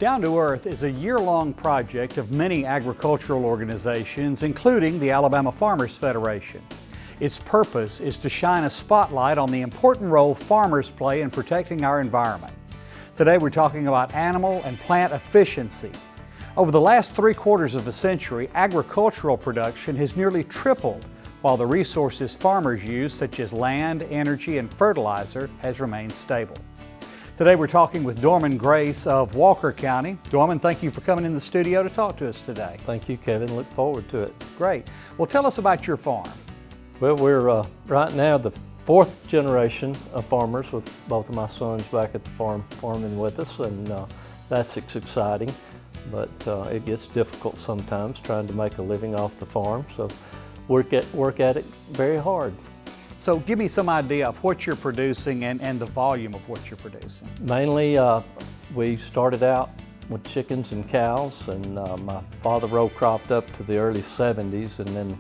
Down to Earth is a year-long project of many agricultural organizations, including the Alabama Farmers Federation. Its purpose is to shine a spotlight on the important role farmers play in protecting our environment. Today we're talking about animal and plant efficiency. Over the last 3/4 of a century, agricultural production has nearly tripled, while the resources farmers use, such as land, energy, and fertilizer, has remained stable. Today we're talking with Dorman Grace of Walker County. Dorman, thank you for coming in the studio to talk to us today. Thank you, Kevin. Look forward to it. Great. Well, tell us about your farm. Well, we're right now the fourth generation of farmers, with both of my sons back at the farm farming with us, and that's exciting. But it gets difficult sometimes trying to make a living off the farm, so work at it very hard. So give me some idea of what you're producing and the volume of what you're producing. Mainly, we started out with chickens and cows, and my father row cropped up to the early 70s, and then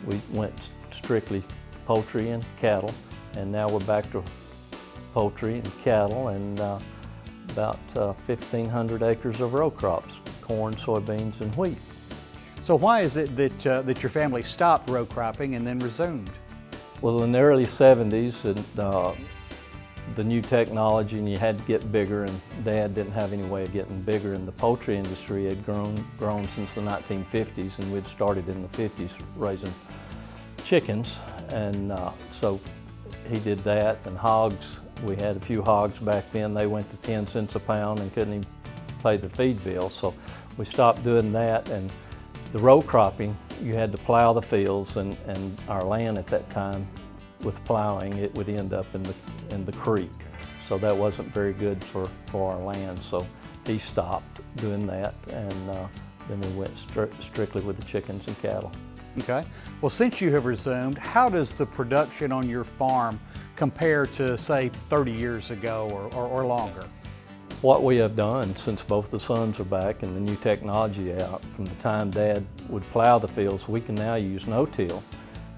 we went strictly poultry and cattle, and now we're back to poultry and cattle, and about 1,500 acres of row crops, corn, soybeans, and wheat. So why is it that your family stopped row cropping and then resumed? Well, in the early 70s, and the new technology, and you had to get bigger, and Dad didn't have any way of getting bigger, and the poultry industry had grown since the 1950s, and we'd started in the 50s raising chickens, and so he did that. And hogs, we had a few hogs back then. They went to 10 cents a pound and couldn't even pay the feed bill, so we stopped doing that. And the row cropping, you had to plow the fields, and our land at that time, with plowing, it would end up in the creek. So that wasn't very good for our land, so he stopped doing that, and then we went strictly with the chickens and cattle. Okay. Well, since you have resumed, how does the production on your farm compare to, say, 30 years ago or longer? What we have done since both the sons are back and the new technology out, from the time Dad would plow the fields, we can now use no-till,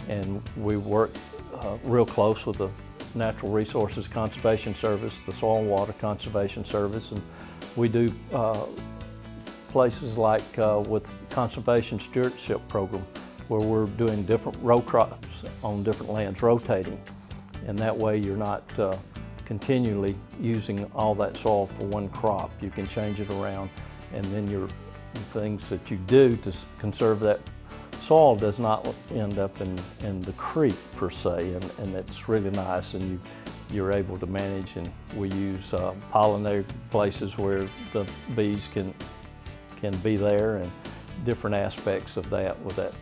and we work real close with the Natural Resources Conservation Service, the Soil and Water Conservation Service, and we do places like with Conservation Stewardship Program, where we're doing different row crops on different lands, rotating, and that way you're not continually using all that soil for one crop. You can change it around, and then the things that you do to conserve that soil does not end up in the creek per se, and it's really nice, and you're able to manage. And we use pollinator places where the bees can be there, and different aspects of that with that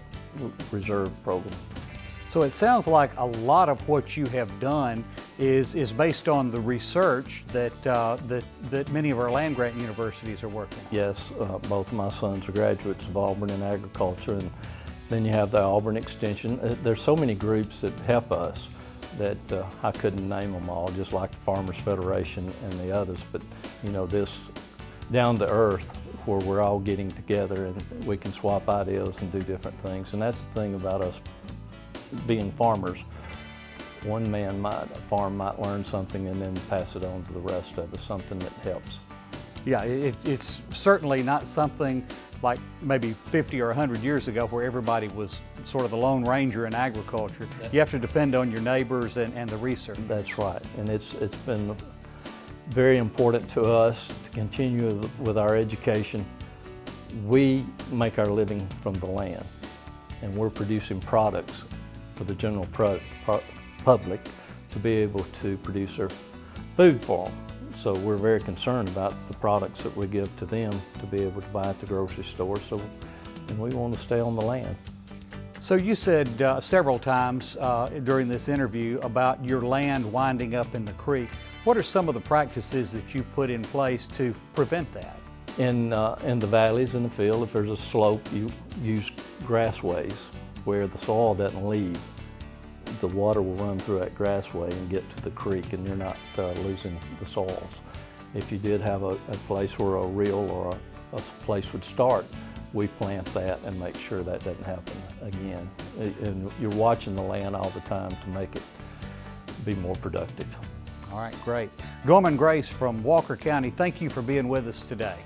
reserve program. So it sounds like a lot of what you have done is based on the research that many of our land-grant universities are working on. Yes, both of my sons are graduates of Auburn in agriculture, and then you have the Auburn Extension. There's so many groups that help us that I couldn't name them all, just like the Farmers Federation and the others, but you know, this Down to Earth, where we're all getting together and we can swap ideas and do different things. And that's the thing about us being farmers. One man farm might learn something and then pass it on to the rest of us, something that helps. Yeah, it's certainly not something like maybe 50 or 100 years ago, where everybody was sort of the Lone Ranger in agriculture. You have to depend on your neighbors and the research. That's right, and it's been very important to us to continue with our education. We make our living from the land, and we're producing products for the general public to be able to produce their food for them. So we're very concerned about the products that we give to them to be able to buy at the grocery store, and we want to stay on the land. So you said several times during this interview about your land winding up in the creek. What are some of the practices that you put in place to prevent that? In the valleys, in the field, if there's a slope, you use grassways where the soil doesn't leave. The water will run through that grassway and get to the creek, and you're not losing the soils. If you did have a place where a reel or a place would start, we plant that and make sure that doesn't happen again. And you're watching the land all the time to make it be more productive. All right, great. Dorman Grace from Walker County, thank you for being with us today.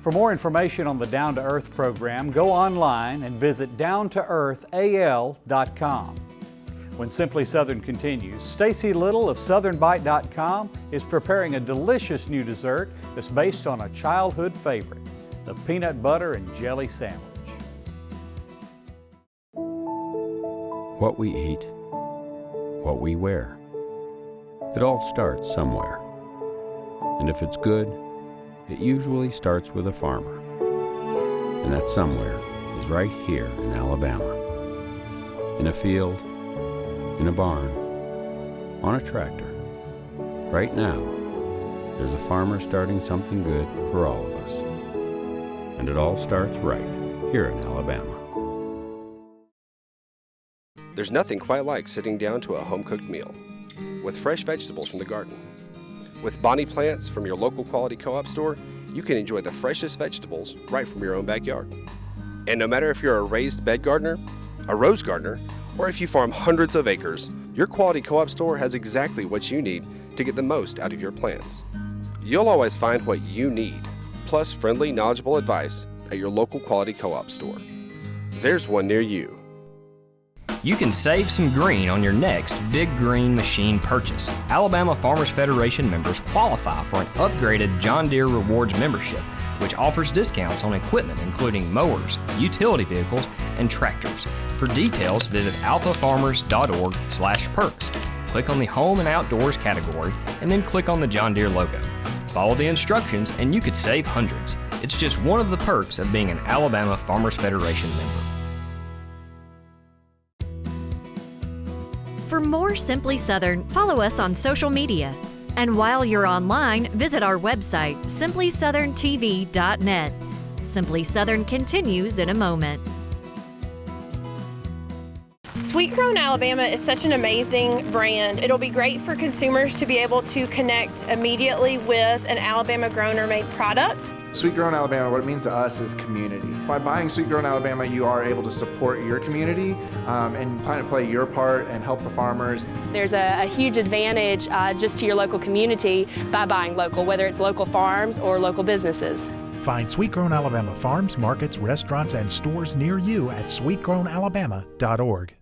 For more information on the Down to Earth program, go online and visit downtooearthal.com. When Simply Southern continues, Stacy Little of SouthernBite.com is preparing a delicious new dessert that's based on a childhood favorite, the peanut butter and jelly sandwich. What we eat, what we wear. It all starts somewhere. And if it's good, it usually starts with a farmer. And that somewhere is right here in Alabama. In a field, in a barn, on a tractor. Right now, there's a farmer starting something good for all of us. And it all starts right here in Alabama. There's nothing quite like sitting down to a home-cooked meal with fresh vegetables from the garden. With Bonnie plants from your local quality co-op store, you can enjoy the freshest vegetables right from your own backyard. And no matter if you're a raised bed gardener, a rose gardener, or if you farm hundreds of acres, your quality co-op store has exactly what you need to get the most out of your plants. You'll always find what you need, plus friendly, knowledgeable advice at your local quality co-op store. There's one near you. You can save some green on your next big green machine purchase. Alabama Farmers Federation members qualify for an upgraded John Deere Rewards membership, which offers discounts on equipment including mowers, utility vehicles, and tractors. For details, visit alphafarmers.org/perks. Click on the Home and Outdoors category, and then click on the John Deere logo. Follow the instructions, and you could save hundreds. It's just one of the perks of being an Alabama Farmers Federation member. For more Simply Southern, follow us on social media. And while you're online, visit our website, simplysouthern.tv.net. Simply Southern continues in a moment. Sweet Grown Alabama is such an amazing brand. It'll be great for consumers to be able to connect immediately with an Alabama grown or made product. Sweet Grown Alabama, what it means to us is community. By buying Sweet Grown Alabama, you are able to support your community and plan to play your part and help the farmers. There's a huge advantage just to your local community by buying local, whether it's local farms or local businesses. Find Sweet Grown Alabama farms, markets, restaurants, and stores near you at sweetgrownalabama.org.